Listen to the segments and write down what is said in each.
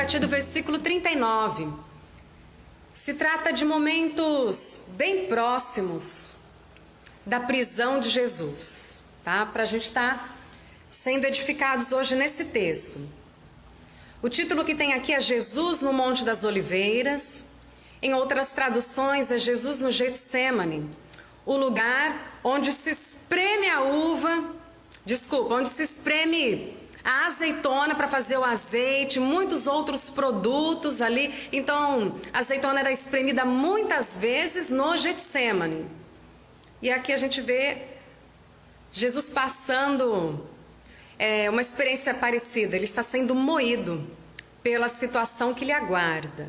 partir do versículo 39. Se trata de momentos bem próximos da prisão de Jesus, tá? Para a gente estar sendo edificados hoje nesse texto. O título que tem aqui é Jesus no Monte das Oliveiras. Em outras traduções é Jesus no Getsêmani, o lugar onde se espreme onde se espreme a azeitona para fazer o azeite, muitos outros produtos ali. Então, a azeitona era espremida muitas vezes no Getsêmani. E aqui a gente vê Jesus passando uma experiência parecida. Ele está sendo moído pela situação que lhe aguarda.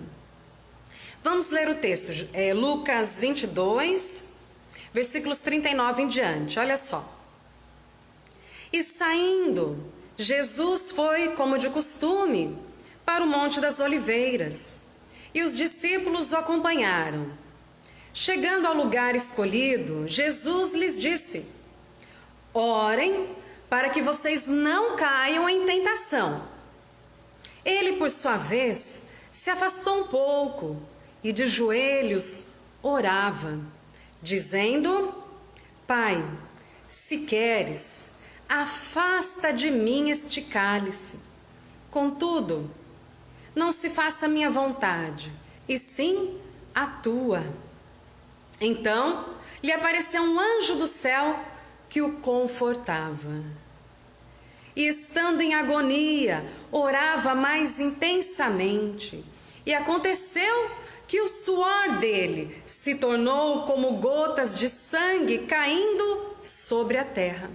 Vamos ler o texto, Lucas 22, versículos 39 em diante. Olha só. E saindo, Jesus foi, como de costume, para o Monte das Oliveiras, e os discípulos o acompanharam. Chegando ao lugar escolhido, Jesus lhes disse: orem para que vocês não caiam em tentação. Ele, por sua vez, se afastou um pouco e de joelhos orava, dizendo: Pai, se queres, afasta de mim este cálice. Contudo, não se faça a minha vontade, e sim a tua. Então, lhe apareceu um anjo do céu que o confortava. E estando em agonia, orava mais intensamente. E aconteceu que o suor dele se tornou como gotas de sangue caindo sobre a terra.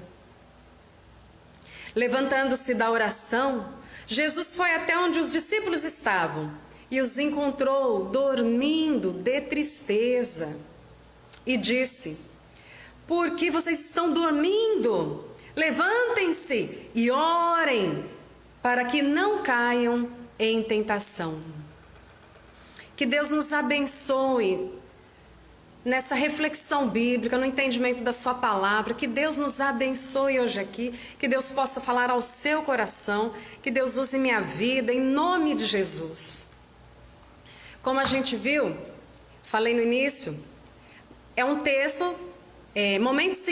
Levantando-se da oração, Jesus foi até onde os discípulos estavam e os encontrou dormindo de tristeza. E disse: por que vocês estão dormindo? Levantem-se e orem para que não caiam em tentação. Que Deus nos abençoe nessa reflexão bíblica, no entendimento da sua palavra. Que Deus nos abençoe hoje aqui, que Deus possa falar ao seu coração, que Deus use minha vida em nome de Jesus. Como a gente viu, falei no início, é um texto, momentos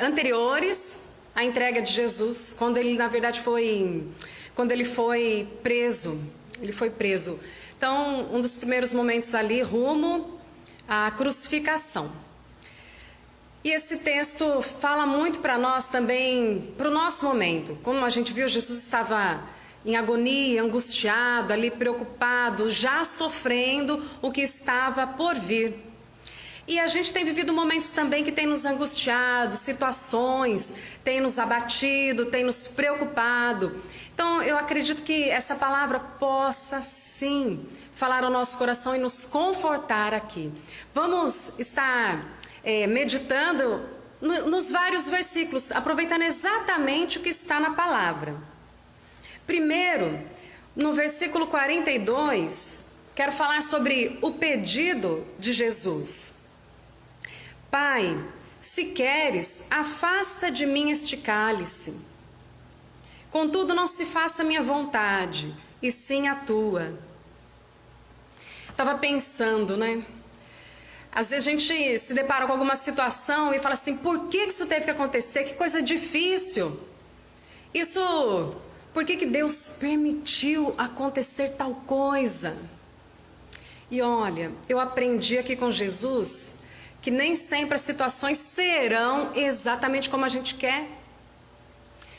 anteriores à entrega de Jesus, quando ele na verdade foi preso. Ele foi preso. Então, um dos primeiros momentos ali, rumo à crucificação. E esse texto fala muito para nós também, para o nosso momento. Como a gente viu, Jesus estava em agonia, angustiado, ali preocupado, já sofrendo o que estava por vir. E a gente tem vivido momentos também que tem nos angustiado, situações, tem nos abatido, tem nos preocupado. Então, eu acredito que essa palavra possa, sim, falar ao nosso coração e nos confortar aqui. Vamos estar meditando nos vários versículos, aproveitando exatamente o que está na palavra. Primeiro, no versículo 42, quero falar sobre o pedido de Jesus. Pai, se queres, afasta de mim este cálice. Contudo, não se faça a minha vontade, e sim a tua. Estava pensando, né? Às vezes a gente se depara com alguma situação e fala assim: por que isso teve que acontecer? Que coisa difícil. Por que Deus permitiu acontecer tal coisa? E olha, eu aprendi aqui com Jesus que nem sempre as situações serão exatamente como a gente quer.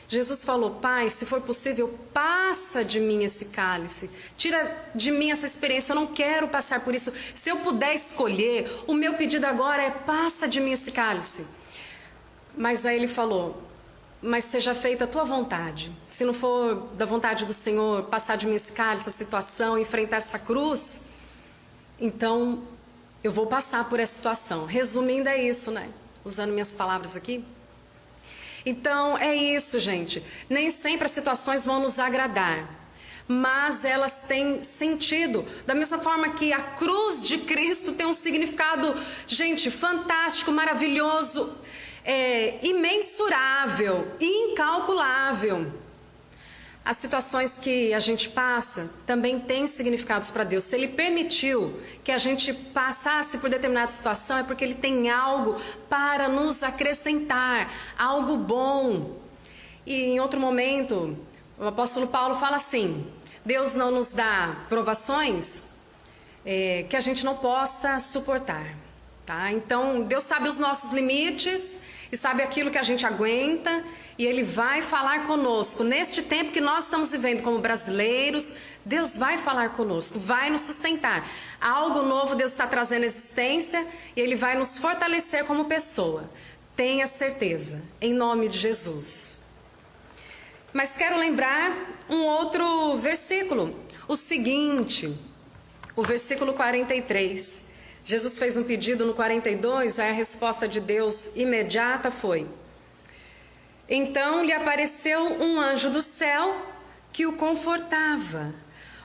Jesus falou: Pai, se for possível, passa de mim esse cálice. Tira de mim essa experiência, eu não quero passar por isso. Se eu puder escolher, o meu pedido agora é: passa de mim esse cálice. Mas aí ele falou: mas seja feita a tua vontade. Se não for da vontade do Senhor passar de mim esse cálice, essa situação, enfrentar essa cruz, então eu vou passar por essa situação. Resumindo, é isso, né? Usando minhas palavras aqui. Então, é isso, gente. Nem sempre as situações vão nos agradar, mas elas têm sentido. Da mesma forma que a cruz de Cristo tem um significado, gente, fantástico, maravilhoso, imensurável, incalculável. as situações que a gente passa também têm significados para Deus. Se Ele permitiu que a gente passasse por determinada situação, é porque Ele tem algo para nos acrescentar, algo bom. E em outro momento, o apóstolo Paulo fala assim: Deus não nos dá provações que a gente não possa suportar. Tá? Então, Deus sabe os nossos limites e sabe aquilo que a gente aguenta, e Ele vai falar conosco. Neste tempo que nós estamos vivendo como brasileiros, Deus vai falar conosco, vai nos sustentar. Algo novo Deus está trazendo à existência e Ele vai nos fortalecer como pessoa. Tenha certeza, em nome de Jesus. Mas quero lembrar um outro versículo, o seguinte, o versículo 43. Jesus fez um pedido no 42, aí a resposta de Deus imediata foi: então lhe apareceu um anjo do céu que o confortava.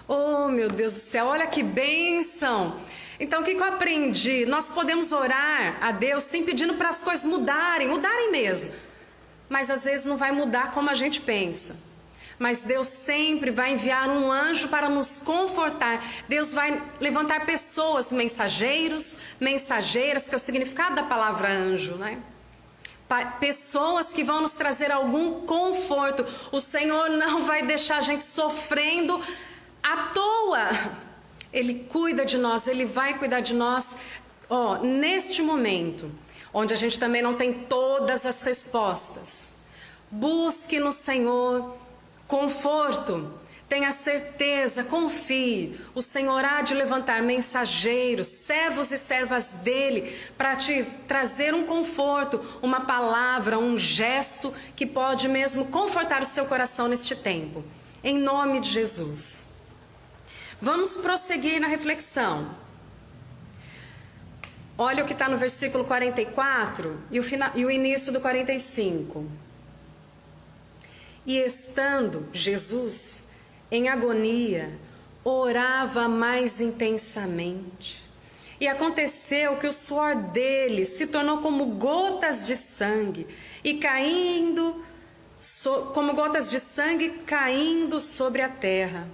Oh, meu Deus do céu, olha que bênção! Então o que eu aprendi? Nós podemos orar a Deus sem pedindo para as coisas mudarem mesmo. Mas às vezes não vai mudar como a gente pensa. Mas Deus sempre vai enviar um anjo para nos confortar. Deus vai levantar pessoas, mensageiros, mensageiras, que é o significado da palavra anjo, né? Pessoas que vão nos trazer algum conforto. O Senhor não vai deixar a gente sofrendo à toa. Ele cuida de nós, Ele vai cuidar de nós, neste momento, onde a gente também não tem todas as respostas. Busque no Senhor conforto, tenha certeza, confie. O Senhor há de levantar mensageiros, servos e servas dele, para te trazer um conforto, uma palavra, um gesto que pode mesmo confortar o seu coração neste tempo. Em nome de Jesus. Vamos prosseguir na reflexão. Olha o que está no versículo 44 e o início do 45. E estando Jesus em agonia, orava mais intensamente. E aconteceu que o suor dele se tornou como gotas de sangue, e caindo, como gotas de sangue caindo sobre a terra.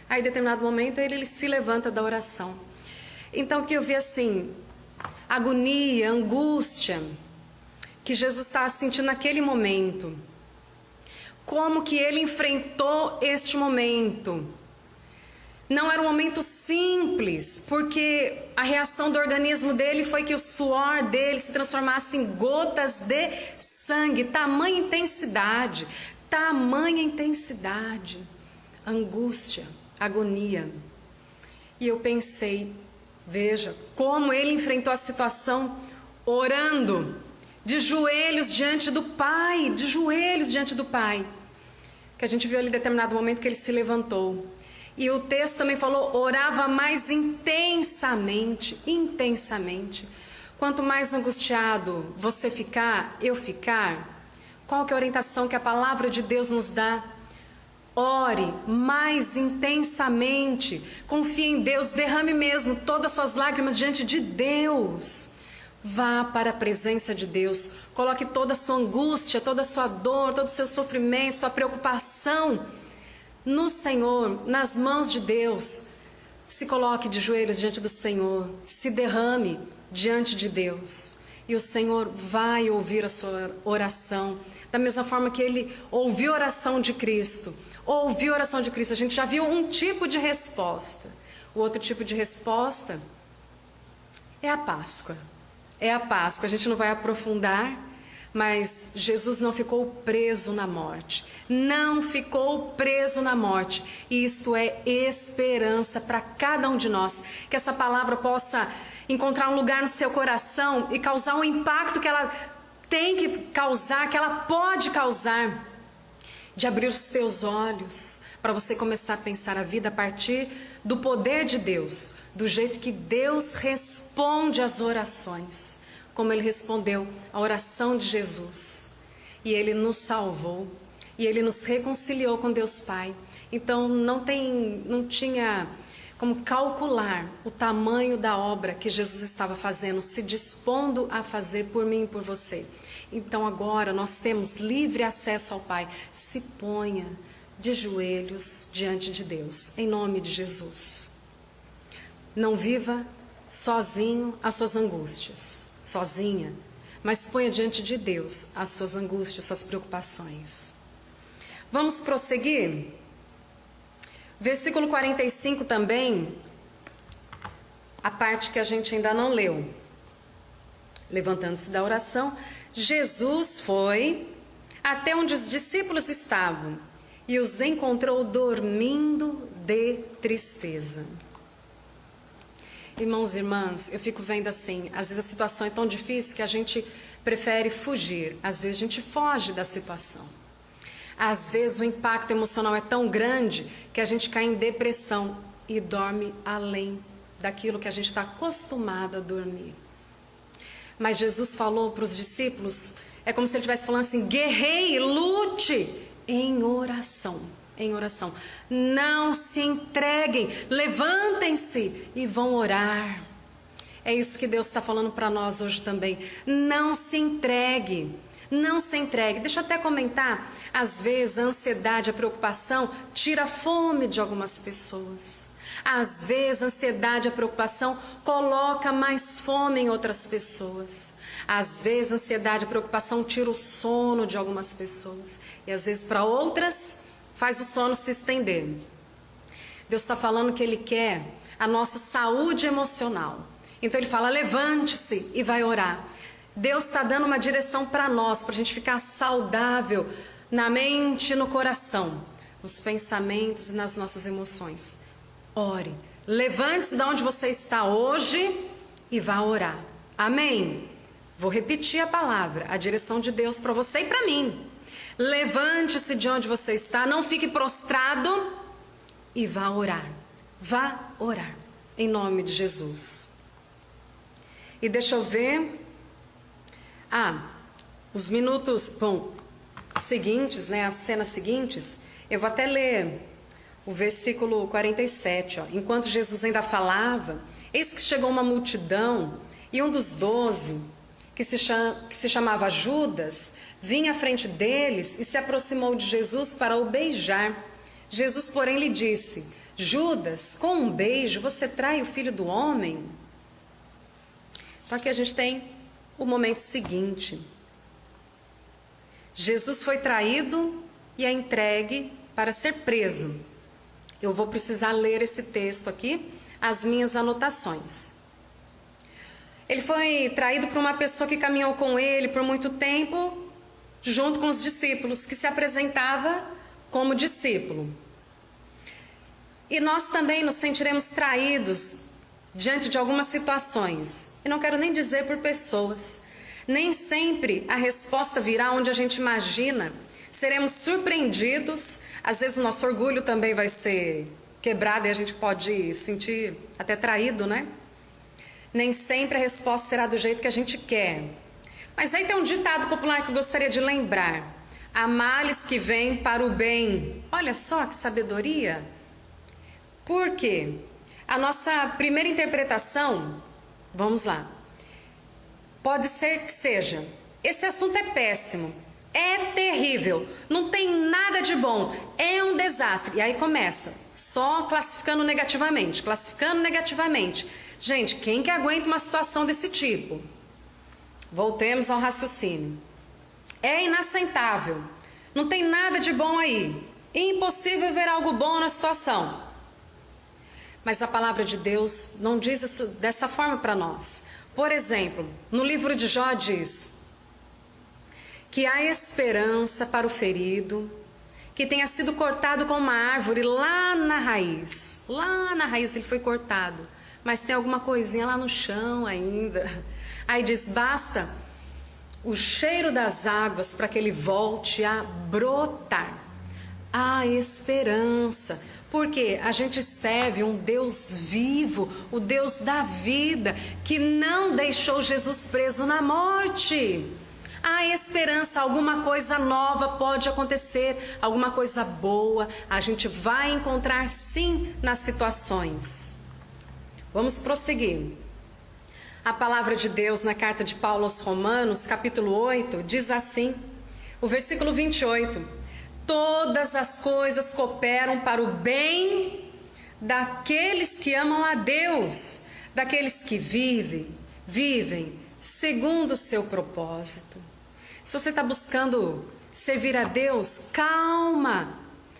Aí, em determinado momento, ele se levanta da oração. Então, o que eu vi assim, agonia, angústia, que Jesus estava sentindo naquele momento. Como que ele enfrentou este momento? Não era um momento simples, porque a reação do organismo dele foi que o suor dele se transformasse em gotas de sangue. Tamanha intensidade, angústia, agonia. E eu pensei, veja, como ele enfrentou a situação orando, de joelhos diante do Pai, que a gente viu ali em determinado momento que ele se levantou. E o texto também falou, orava mais intensamente. Quanto mais angustiado você ficar, eu ficar, qual que é a orientação que a palavra de Deus nos dá? Ore mais intensamente, confie em Deus, derrame mesmo todas as suas lágrimas diante de Deus. Vá para a presença de Deus, coloque toda a sua angústia, toda a sua dor, todo o seu sofrimento, sua preocupação no Senhor, nas mãos de Deus. Se coloque de joelhos diante do Senhor, se derrame diante de Deus. E o Senhor vai ouvir a sua oração, da mesma forma que Ele ouviu a oração de Cristo. A gente já viu um tipo de resposta. O outro tipo de resposta é a Páscoa. A gente não vai aprofundar, mas Jesus não ficou preso na morte. E isto é esperança para cada um de nós. Que essa palavra possa encontrar um lugar no seu coração e causar um impacto que ela tem que causar, que ela pode causar. De abrir os teus olhos para você começar a pensar a vida a partir do poder de Deus, do jeito que Deus responde às orações, como Ele respondeu à oração de Jesus. E Ele nos salvou, e Ele nos reconciliou com Deus Pai. Então não tinha como calcular o tamanho da obra que Jesus estava fazendo, se dispondo a fazer por mim e por você. Então agora nós temos livre acesso ao Pai. Se ponha de joelhos diante de Deus, em nome de Jesus. Não viva sozinho as suas angústias, sozinha, mas ponha diante de Deus as suas angústias, suas preocupações. Vamos prosseguir? Versículo 45 também, a parte que a gente ainda não leu. Levantando-se da oração, Jesus foi até onde os discípulos estavam e os encontrou dormindo de tristeza. Irmãos e irmãs, eu fico vendo assim, às vezes a situação é tão difícil que a gente prefere fugir, às vezes a gente foge da situação. Às vezes o impacto emocional é tão grande que a gente cai em depressão e dorme além daquilo que a gente está acostumado a dormir. Mas Jesus falou para os discípulos, é como se ele estivesse falando assim, guerreie, lute em oração. Em oração. Não se entreguem, levantem-se e vão orar. É isso que Deus está falando para nós hoje também. Não se entregue. Não se entregue. Deixa eu até comentar. Às vezes a ansiedade, a preocupação tira a fome de algumas pessoas. Às vezes a ansiedade, a preocupação coloca mais fome em outras pessoas. Às vezes a ansiedade, a preocupação tira o sono de algumas pessoas. E às vezes para outras faz o sono se estender. Deus está falando que Ele quer a nossa saúde emocional. Então Ele fala, levante-se e vai orar. Deus está dando uma direção para nós, para a gente ficar saudável na mente e no coração, nos pensamentos e nas nossas emoções. Ore, levante-se de onde você está hoje e vá orar. Amém? Vou repetir a palavra, a direção de Deus para você e para mim. Levante-se de onde você está, não fique prostrado e vá orar. Vá orar, em nome de Jesus. E deixa eu ver. Os minutos seguintes, né, as cenas seguintes, eu vou até ler o versículo 47. Enquanto Jesus ainda falava, eis que chegou uma multidão e um dos 12, que se chamava Judas, vinha à frente deles e se aproximou de Jesus para o beijar. Jesus, porém, lhe disse, Judas, com um beijo você trai o Filho do Homem? Então aqui a gente tem o momento seguinte. Jesus foi traído e é entregue para ser preso. Eu vou precisar ler esse texto aqui, as minhas anotações. Ele foi traído por uma pessoa que caminhou com ele por muito tempo, junto com os discípulos, que se apresentava como discípulo. E nós também nos sentiremos traídos diante de algumas situações. E não quero nem dizer por pessoas. Nem sempre a resposta virá onde a gente imagina. Seremos surpreendidos. Às vezes o nosso orgulho também vai ser quebrado e a gente pode sentir até traído, né? Nem sempre a resposta será do jeito que a gente quer. Mas aí tem um ditado popular que eu gostaria de lembrar. Há males que vêm para o bem. Olha só que sabedoria. Por quê? A nossa primeira interpretação, vamos lá. Pode ser que seja, esse assunto é péssimo, é terrível, não tem nada de bom, é um desastre. E aí começa, só classificando negativamente, Gente, quem que aguenta uma situação desse tipo? Voltemos ao raciocínio. É inaceitável, não tem nada de bom aí, impossível ver algo bom na situação. Mas a palavra de Deus não diz isso dessa forma para nós. Por exemplo, no livro de Jó diz que há esperança para o ferido, que tenha sido cortado com uma árvore lá na raiz. Lá na raiz ele foi cortado, mas tem alguma coisinha lá no chão ainda. Aí diz, basta o cheiro das águas para que ele volte a brotar. Há esperança. Porque a gente serve um Deus vivo, o Deus da vida, que não deixou Jesus preso na morte. Há esperança, alguma coisa nova pode acontecer, alguma coisa boa, a gente vai encontrar sim nas situações. Vamos prosseguir. A palavra de Deus na carta de Paulo aos Romanos, capítulo 8, diz assim, o versículo 28. Todas as coisas cooperam para o bem daqueles que amam a Deus, daqueles que vivem segundo o seu propósito. Se você está buscando servir a Deus, calma.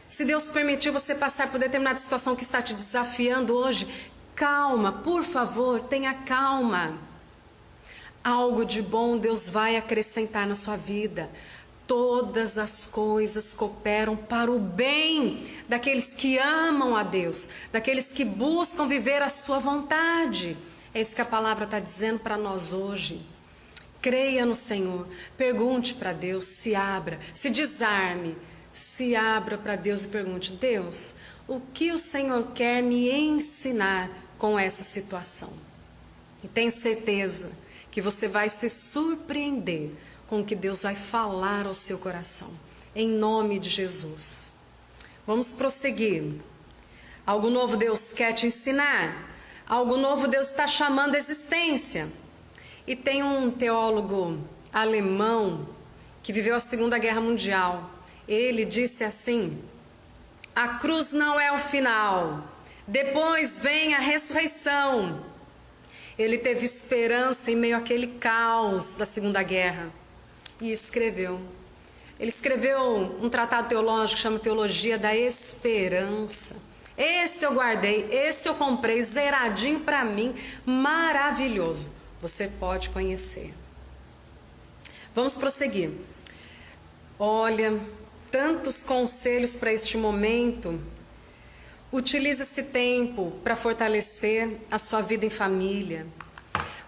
Se Deus permitiu você passar por determinada situação que está te desafiando hoje, calma, por favor, tenha calma. Algo de bom Deus vai acrescentar na sua vida. Todas as coisas cooperam para o bem daqueles que amam a Deus, daqueles que buscam viver a sua vontade. É isso que a palavra está dizendo para nós hoje. Creia no Senhor, pergunte para Deus, se abra, se desarme, se abra para Deus e pergunte: Deus, o que o Senhor quer me ensinar com essa situação? E tenho certeza que você vai se surpreender com o que Deus vai falar ao seu coração, em nome de Jesus. Vamos prosseguir. Algo novo Deus quer te ensinar, algo novo Deus está chamando à existência. E tem um teólogo alemão que viveu a Segunda Guerra Mundial. Ele disse assim: a cruz não é o final, depois vem a ressurreição. Ele teve esperança em meio àquele caos da Segunda Guerra. E escreveu. Ele escreveu um tratado teológico que chama Teologia da Esperança. Esse eu guardei, esse eu comprei, zeradinho para mim, maravilhoso. Você pode conhecer. Vamos prosseguir. Olha, tantos conselhos para este momento. Utilize esse tempo para fortalecer a sua vida em família.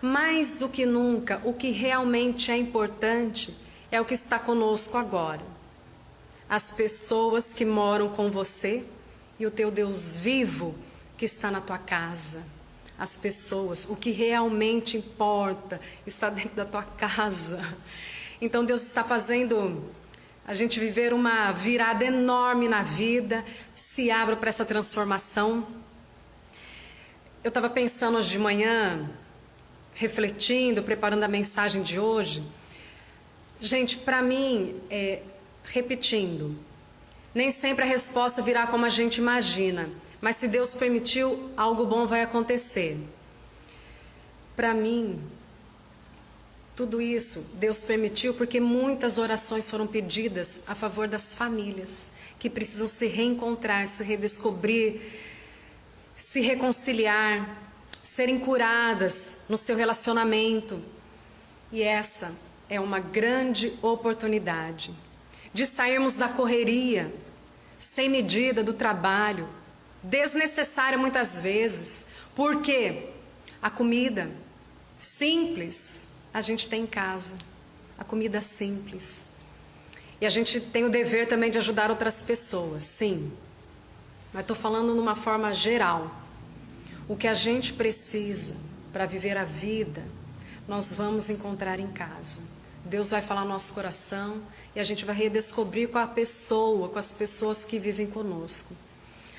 Mais do que nunca, o que realmente é importante é o que está conosco agora. As pessoas que moram com você e o teu Deus vivo que está na tua casa. As pessoas, o que realmente importa está dentro da tua casa. Então Deus está fazendo a gente viver uma virada enorme na vida. Se abra para essa transformação. Eu estava pensando hoje de manhã, refletindo, preparando a mensagem de hoje. Gente, para mim, repetindo, nem sempre a resposta virá como a gente imagina, mas se Deus permitiu, algo bom vai acontecer. Para mim, tudo isso Deus permitiu porque muitas orações foram pedidas a favor das famílias que precisam se reencontrar, se redescobrir, se reconciliar, serem curadas no seu relacionamento. E essa é uma grande oportunidade de sairmos da correria sem medida do trabalho, desnecessária muitas vezes, porque a comida simples a gente tem em casa, a comida simples. E a gente tem o dever também de ajudar outras pessoas, sim. Mas estou falando de uma forma geral. O que a gente precisa para viver a vida, nós vamos encontrar em casa. Deus vai falar no nosso coração e a gente vai redescobrir com a pessoa, com as pessoas que vivem conosco.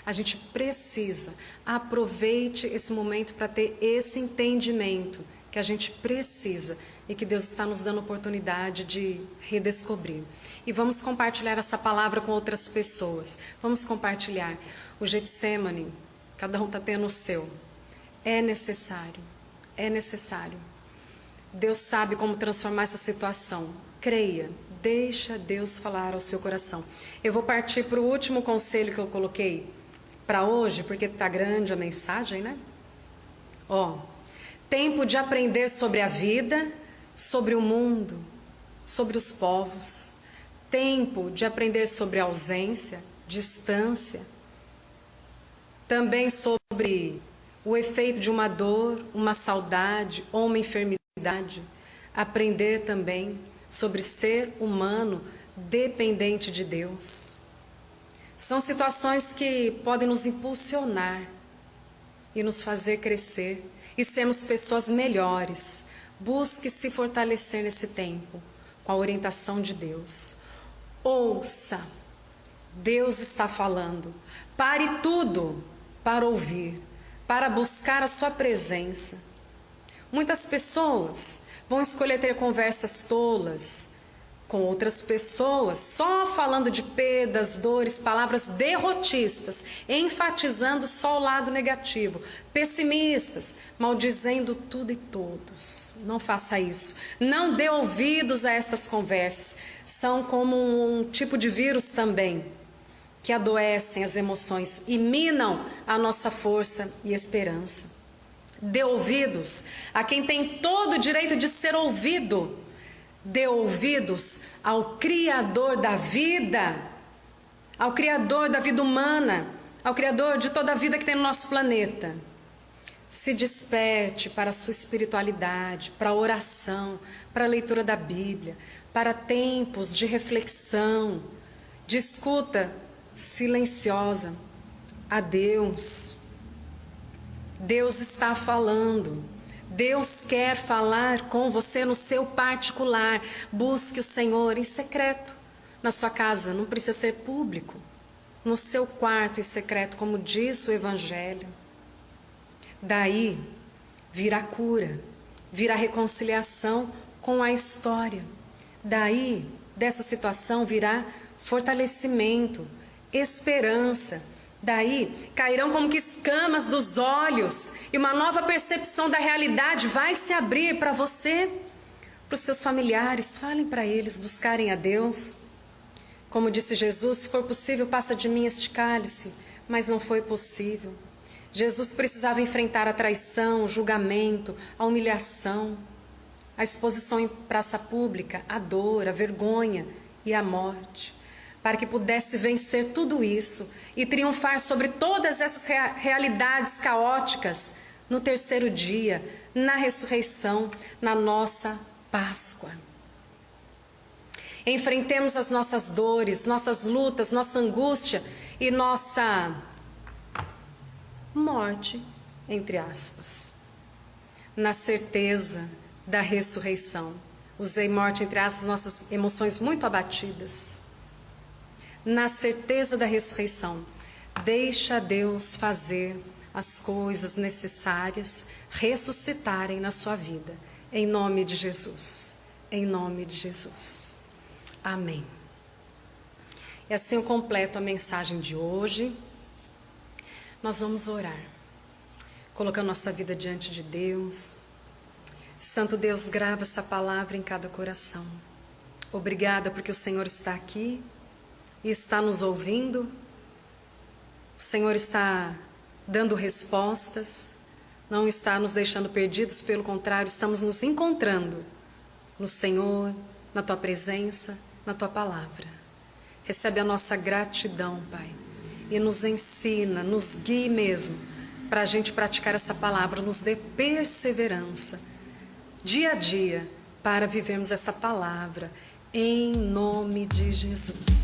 A gente precisa, aproveite esse momento para ter esse entendimento que a gente precisa e que Deus está nos dando oportunidade de redescobrir. E vamos compartilhar essa palavra com outras pessoas. Vamos compartilhar. O Getsemane, cada um está tendo o seu. É necessário, é necessário. Deus sabe como transformar essa situação. Creia, deixa Deus falar ao seu coração. Eu vou partir para o último conselho que eu coloquei para hoje, porque está grande a mensagem, né? Tempo de aprender sobre a vida, sobre o mundo, sobre os povos. Tempo de aprender sobre ausência, distância. Também sobre o efeito de uma dor, uma saudade ou uma enfermidade. Aprender também sobre ser humano dependente de Deus. São situações que podem nos impulsionar e nos fazer crescer e sermos pessoas melhores. Busque se fortalecer nesse tempo com a orientação de Deus. Ouça, Deus está falando. Pare tudo para ouvir, para buscar a sua presença. Muitas pessoas vão escolher ter conversas tolas com outras pessoas, só falando de perdas, dores, palavras derrotistas, enfatizando só o lado negativo, pessimistas, maldizendo tudo e todos. Não faça isso. Não dê ouvidos a estas conversas. São como um tipo de vírus também, que adoecem as emoções e minam a nossa força e esperança. Dê ouvidos a quem tem todo o direito de ser ouvido. Dê ouvidos ao Criador da vida, ao Criador da vida humana, ao Criador de toda a vida que tem no nosso planeta. Se desperte para a sua espiritualidade, para a oração, para a leitura da Bíblia, para tempos de reflexão, de escuta silenciosa a Deus. Deus está falando. Deus quer falar com você no seu particular. Busque o Senhor em secreto, na sua casa, não precisa ser público. No seu quarto em secreto, como diz o Evangelho. Daí virá cura, virá reconciliação com a história. Daí, dessa situação, virá fortalecimento, esperança. Daí cairão como que escamas dos olhos e uma nova percepção da realidade vai se abrir para você, para os seus familiares. Falem para eles buscarem a Deus. Como disse Jesus, se for possível, passa de mim este cálice, mas não foi possível. Jesus precisava enfrentar a traição, o julgamento, a humilhação, a exposição em praça pública, a dor, a vergonha e a morte. Para que pudesse vencer tudo isso e triunfar sobre todas essas realidades caóticas no terceiro dia, na ressurreição, na nossa Páscoa. Enfrentemos as nossas dores, nossas lutas, nossa angústia e nossa morte, entre aspas, na certeza da ressurreição. Usei morte, entre aspas, nossas emoções muito abatidas. Na certeza da ressurreição, deixa Deus fazer as coisas necessárias ressuscitarem na sua vida, em nome de Jesus, em nome de Jesus. Amém. E assim eu completo a mensagem de hoje. Nós vamos orar, colocando nossa vida diante de Deus. Santo Deus, grava essa palavra em cada coração. Obrigada porque o Senhor está aqui e está nos ouvindo. O Senhor está dando respostas, não está nos deixando perdidos, pelo contrário, estamos nos encontrando no Senhor, na Tua presença, na Tua palavra. Recebe a nossa gratidão, Pai, e nos ensina, nos guie mesmo, para a gente praticar essa palavra, nos dê perseverança, dia a dia, para vivermos essa palavra, em nome de Jesus.